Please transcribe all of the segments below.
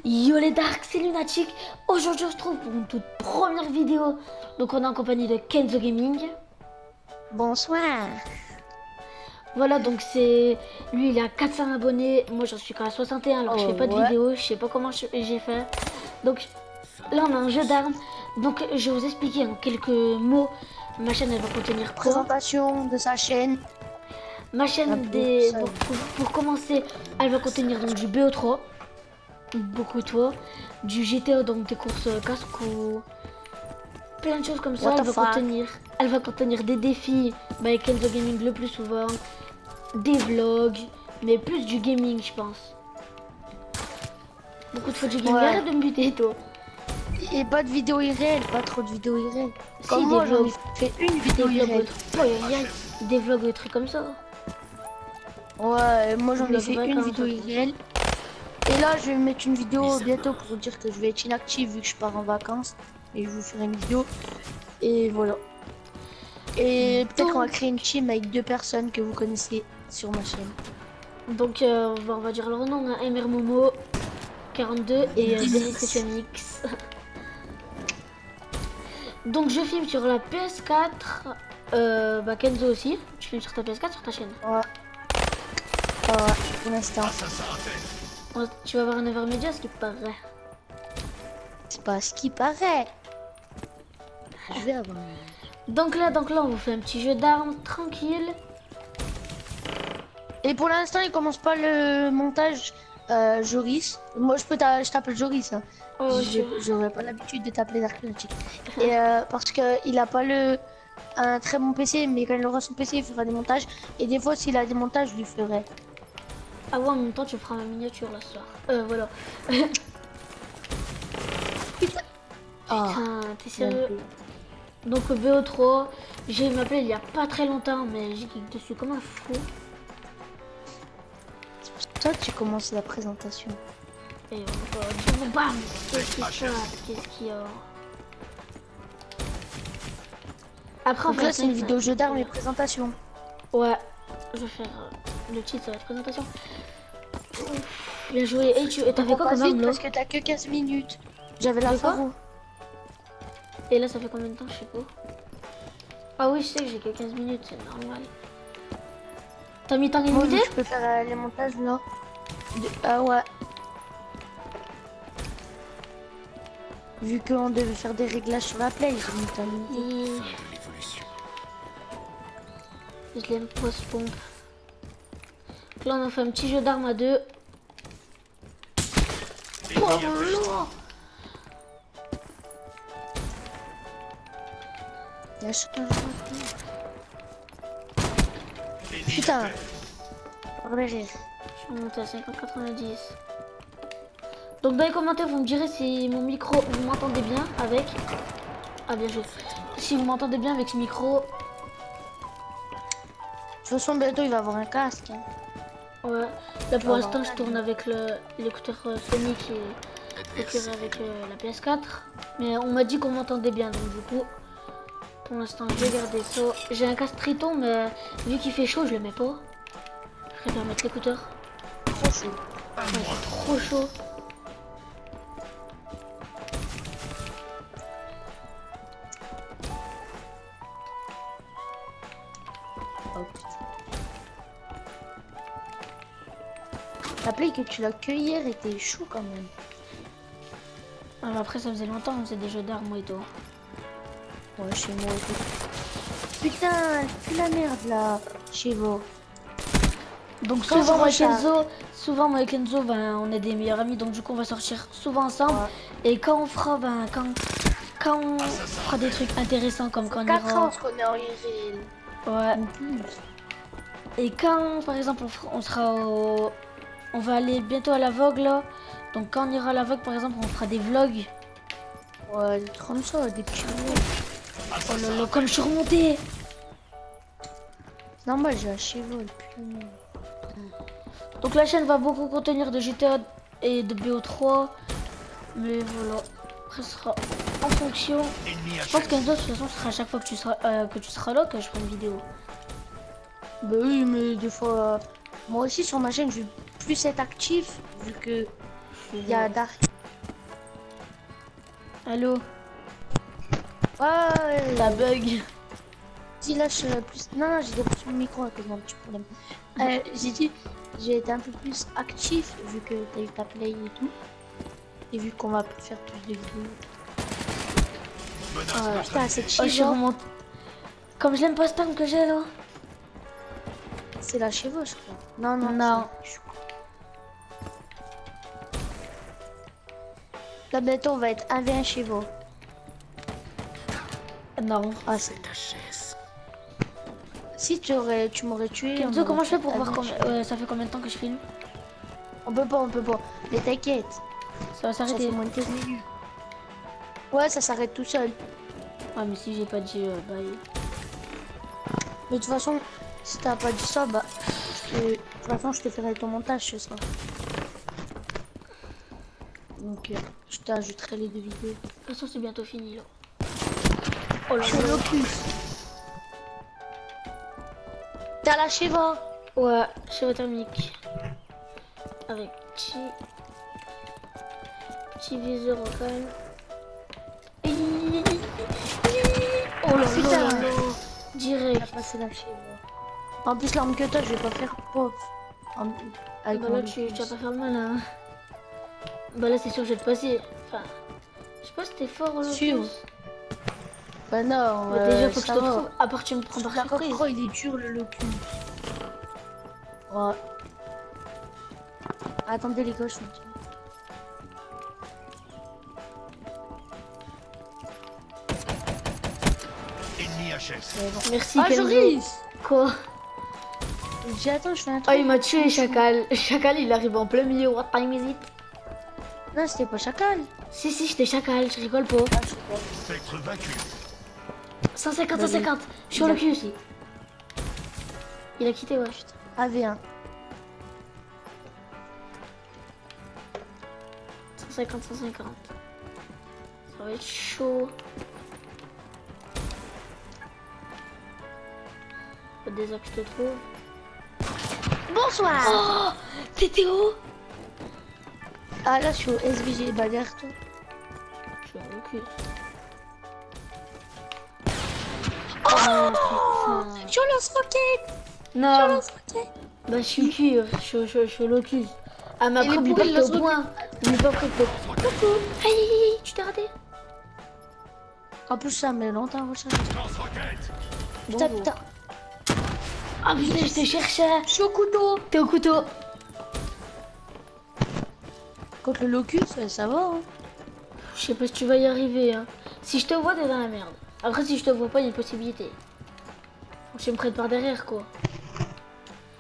Yo les darks, c'est Lunatic. Aujourd'hui on se trouve pour une toute première vidéo. Donc on est en compagnie de Kenzo Gaming. Bonsoir. Voilà, donc c'est... Lui il a 400 abonnés, moi j'en suis qu'à 61 alors je fais pas de Ouais. vidéo, je sais pas comment j'ai fait. Donc là on a un jeu d'armes. Donc je vais vous expliquer en quelques mots. Ma chaîne elle va contenir quoi? Présentation de sa chaîne. Ma Un chaîne peu des... ça. donc, pour commencer, elle va contenir donc du BO3. Beaucoup toi. Du GTA, donc des courses casque ou... plein de choses comme ça. What the fuck. Elle va contenir des défis avec Kenzo Gaming le plus souvent, des vlogs, mais plus du gaming, je pense. Beaucoup de fois du gaming. Ouais. Arrête de me buter, toi. Et pas de vidéo irréelle, pas trop de vidéos irréelles. Si, Comme des moi, j'en ai vlogs. fait une Des vidéo vlogs, irréelle. des vlogs, des trucs comme ça. Ouais, moi j'en ai Vlogs fait une vacances, vidéo je pense. irréelle. Et là, je vais mettre une vidéo bientôt pour dire que je vais être inactive vu que je pars en vacances. Et je vous ferai une vidéo. Et voilà. Et peut-être qu'on va créer une team avec 2 personnes que vous connaissez sur ma chaîne. Donc, on va dire leur nom, hein. MR Momo 42 et ZSFMX. Donc, je filme sur la PS4. Bah, Kenzo aussi. Tu filmes sur ta PS4, sur ta chaîne. Ouais. Ouais, pour l'instant. Tu vas avoir un Evermedia, ce qui paraît. C'est pas ce qui paraît. Je vais avoir. Donc là, on vous fait un petit jeu d'armes tranquille. Et pour l'instant, il commence pas le montage Joris. Moi, je t'appelle Joris. Hein. Oh, J'aurais pas l'habitude de t'appeler Dark Lunatic. Et parce que il a pas un très bon PC, mais quand il aura son PC, il fera des montages. Et des fois, s'il a des montages, je lui ferai. Ah ouais, en même temps, tu feras ma miniature là ce soir. Voilà. Putain. Ah, Putain, t'es sérieux? Donc BO3, j'ai m'appelé il y a pas très longtemps, mais j'ai cliqué dessus comme un fou. toi, tu commences la présentation. Et on va dire, bam! Qu'est-ce qu'il y a? Qu'est-ce qu'il y a? Après, Donc là, c'est une vidéo jeu d'armes et présentation. Ouais, je vais faire le titre, ça va être présentation. Bien joué. Et t'as fait quoi comme arme là? Parce que t'as que 15 minutes. J'avais la faro. Et là, ça fait combien de temps? Je sais pas. Ah oui, je sais que j'ai que 15 minutes, c'est normal. T'as mis temps limité? Je peux faire les montages là. Ah ouais. Vu qu'on devait faire des réglages sur la play, j'ai mis temps limité. Je l'aime post-pompe. Là, on a fait un petit jeu d'armes à deux. Oh là! Putain. Je suis monté à 50-90. Donc dans les commentaires, vous me direz si mon micro, vous m'entendez bien avec... Ah bien joué. Si vous m'entendez bien avec ce micro. De toute façon, bientôt il va avoir un casque. Hein. Ouais. Là pour l'instant, je tourne avec l'écouteur Sony qui est procuré avec la PS4. Mais on m'a dit qu'on m'entendait bien, donc du coup... Pour l'instant, je vais garder ça. J'ai un casque Triton, mais vu qu'il fait chaud, je le mets pas. Je préfère mettre l'écouteur. Trop chaud. Ouais, c'est trop chaud. Oh, la play que tu l'as que hier était chaud quand même. Alors après, ça faisait longtemps, on faisait des jeux d'armes, moi et toi. Ouais, chez moi et tout. Putain, c'est la merde là, chez vous. Donc Quand souvent moi et je Kenzo, ben, on est des meilleurs amis, donc du coup on va sortir souvent ensemble. Ouais. Et quand on fera, quand on fera des trucs intéressants comme quand on 4 ira... ans qu'on est en IRL. Ouais. En plus. Et quand, par exemple, on sera au... On va aller bientôt à la Vogue là. Donc quand on ira à la Vogue, par exemple, on fera des vlogs. Ouais, des trucs comme ça, des petits vlogs. Oh là là, comme je suis remontée. C'est normal, j'ai un cheval, putain. Donc la chaîne va beaucoup contenir de GTA et de BO3. Mais voilà. Après ce sera en fonction. Je pense qu'un autre, de toute façon, ce sera à chaque fois que tu seras là que je ferai une vidéo. Bah oui, mais des fois... moi aussi, sur ma chaîne, je vais plus être actif, vu que Il y a Dark. Allô? Ouais, Ça bug. si là je suis plus. Non, non, j'ai débranché mon micro à cause d'un petit problème. J'ai dit, j'ai été un peu plus actif vu que t'as eu ta play et tout. Et vu qu'on va faire plus de vidéos. Putain, cette Oh, je suis Shiva. vraiment... Comme je l'aime pas cette arme que j'ai là. C'est la Shiva, je crois. Non, non, Non. Là, bientôt, on va être 1v1 Shiva. Non. Ah, c'est ta chaise. Si tu m'aurais tué. Kenzo, comment je fais pour voir combien... ça fait combien de temps que je filme? On peut pas, on peut pas. Mais t'inquiète. Ça va Ça s'arrêter. fait moins de 15 minutes. Ouais, ça s'arrête tout seul. Ouais, mais si j'ai pas dit bye. Mais de toute façon, si t'as pas dit ça, bah, de toute façon, je te ferai ton montage ce soir. Donc, je t'ajouterai les 2 vidéos. De toute façon, c'est bientôt fini là. Oh là Sur là. Locus. T'as la Shiva. Ouais, cheveux thermique. Avec petit viseur quand même. Oh là Putain. là là. Il Direct. a passé la Shiva. En plus, l'arme que toi, je vais pas faire pop. Avec Bah mon là, tu Locus. vas pas faire le mal hein. Bah là, c'est sûr que je vais te passer. Enfin, je sais pas si t'es fort en Sûr. Locus. Bah non, Mais déjà, faut que je ça te va. trouve. À part tu me prends par D'accord, surprise. oh, il est dur le Locus. Ouais. Attendez les gars, je vous dis. Ennemi HS. Merci Ah, Kenzo. Joris. Quoi? J'ai attends, je fais un Oh, truc. il m'a tué, Chacal. Chacal, il arrive en plein milieu. What time is it? Non, c'était pas Chacal. Si, j'étais Chacal, je rigole pas. Ah, je sais pas. Spectre vaincu. 150, Bah, 150. Je suis sur le cul aussi. Il a quitté, ouais. AV1. 150, 150. Ça va être chaud. Faut déjà que je te trouve. Bonsoir. Oh, t'étais où? Ah là, je suis au SVG, bah derrière toi. Je suis au cul. Oh, je lance rocket. Je Non, lance rocket. bah je suis cul, je suis au locus. Ah, mais Il est après, oublie pourri, pas le que t'es au lance-roquette. point. Oublie pas que t'es au point. Coucou. Aïe, aïe, aïe, tu t'es raté. En plus, ça met longtemps à recharger. Lance-roquette. Putain, Bonjour. putain. Ah putain, je te cherchais. Je suis au couteau. T'es au couteau. Contre le locus, ça va. Hein. Je sais pas si tu vas y arriver. Hein. Si je te vois, t'es dans la merde. Après, si je te vois pas, il y a une possibilité. Faut que je me prenne par derrière, quoi.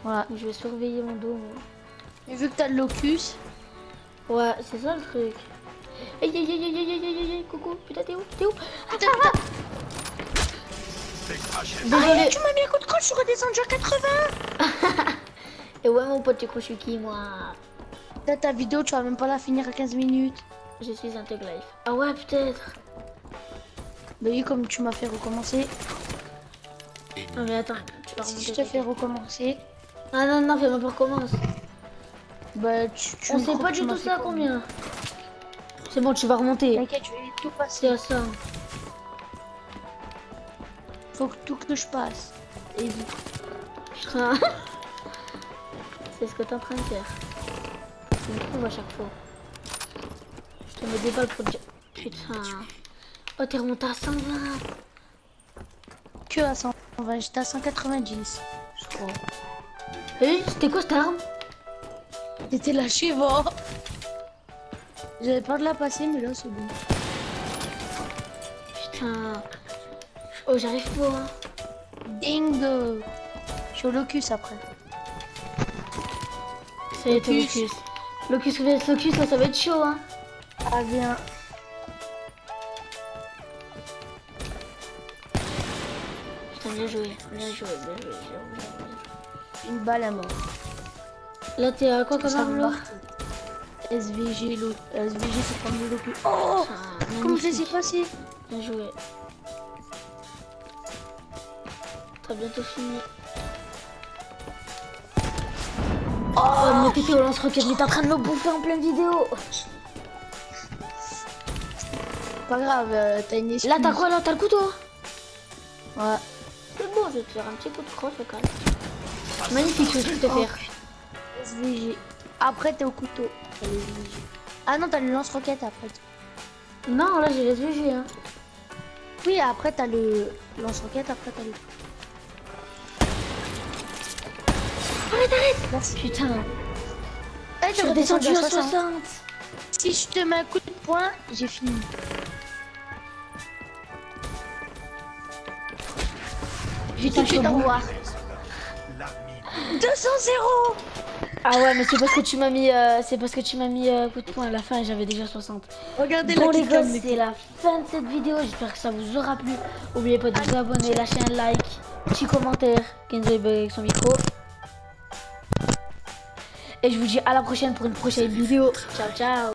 Voilà. Donc, je vais surveiller mon dos. Moi. Et vu que t'as le locus, Ouais, c'est ça le truc. Aïe, aïe, aïe, aïe, aïe, aïe, aïe, aïe, coucou. Putain, t'es où? T'es où? putain, putain. Spectre HS. Désolé. Tu m'as mis un coup de croche, je suis redescendu à 80. Et ouais, mon pote, tu crois que je suis qui, moi? Là, ta vidéo, tu vas même pas la finir à 15 minutes. Je suis un Tug Life. Ah ouais, peut-être. Bah oui, comme tu m'as fait recommencer. Non, mais attends, tu vas Si remonter. je te fais recommencer, Ah non, non, fais-moi pas recommence. bah tu On me sait crois pas que tu du m'as tout fait ça combien. C'est bon, tu vas remonter. T'inquiète, je vais tout C'est passer. à ça. Faut que tout que je passe. Et vite. Putain. C'est ce que t'es en train de faire. Tu me trouves à chaque fois. Je te mets des balles pour te dire. Putain. Oh, t'es remonté à 120. Que à 120, j'étais à 190, je crois. Hé, c'était quoi cette arme? C'était la Shiva. J'avais peur de la passer, mais là c'est bon. Putain. Oh, j'arrive pas. Hein. Dingo. Je suis au locus après. Ça y est, t'es Locus. Locus. Locus, là, ça va être chaud, hein. Ah, viens. Putain, bien joué, bien joué, bien joué, bien joué. Une balle à mort. Là, t'es à quoi comme Ça arme, là? remarque. SVG, SVG c'est comme le locus. Oh, Putain, comment ça s'est magnifique. passé? Bien joué. T'as bientôt fini. Oh, mais t'étais au lance-roquette, mais t'es en train de me bouffer en pleine vidéo. Pas grave, t'as une excuse. Là, t'as quoi là? T'as le couteau? Ouais. C'est bon, je vais te faire un petit coup de croche au calme. Magnifique ce que je vais te faire. SVG. Après, t'es au couteau. T'as les SVG. Ah non, t'as le lance-roquette après. Non, là, j'ai les SVG. Hein. Oui, après, t'as le lance-roquette. Après, t'as le. Arrête. Merci. Putain, Eh, je t'es suis redescendu redescendu à à 60. 60. Si je te mets un coup de poing, j'ai fini. Putain, je suis au bout. revoir. 200-0. Ah ouais, mais c'est parce que tu m'as mis, coup de poing à la fin et j'avais déjà 60. Regardez Bon la les gars, kickcam, c'est la fin de cette vidéo. J'espère que ça vous aura plu. N'oubliez pas de vous abonner, lâcher un like, petit commentaire. Kenzo est bug avec son micro. Et je vous dis à la prochaine pour une prochaine vidéo. Ciao, ciao.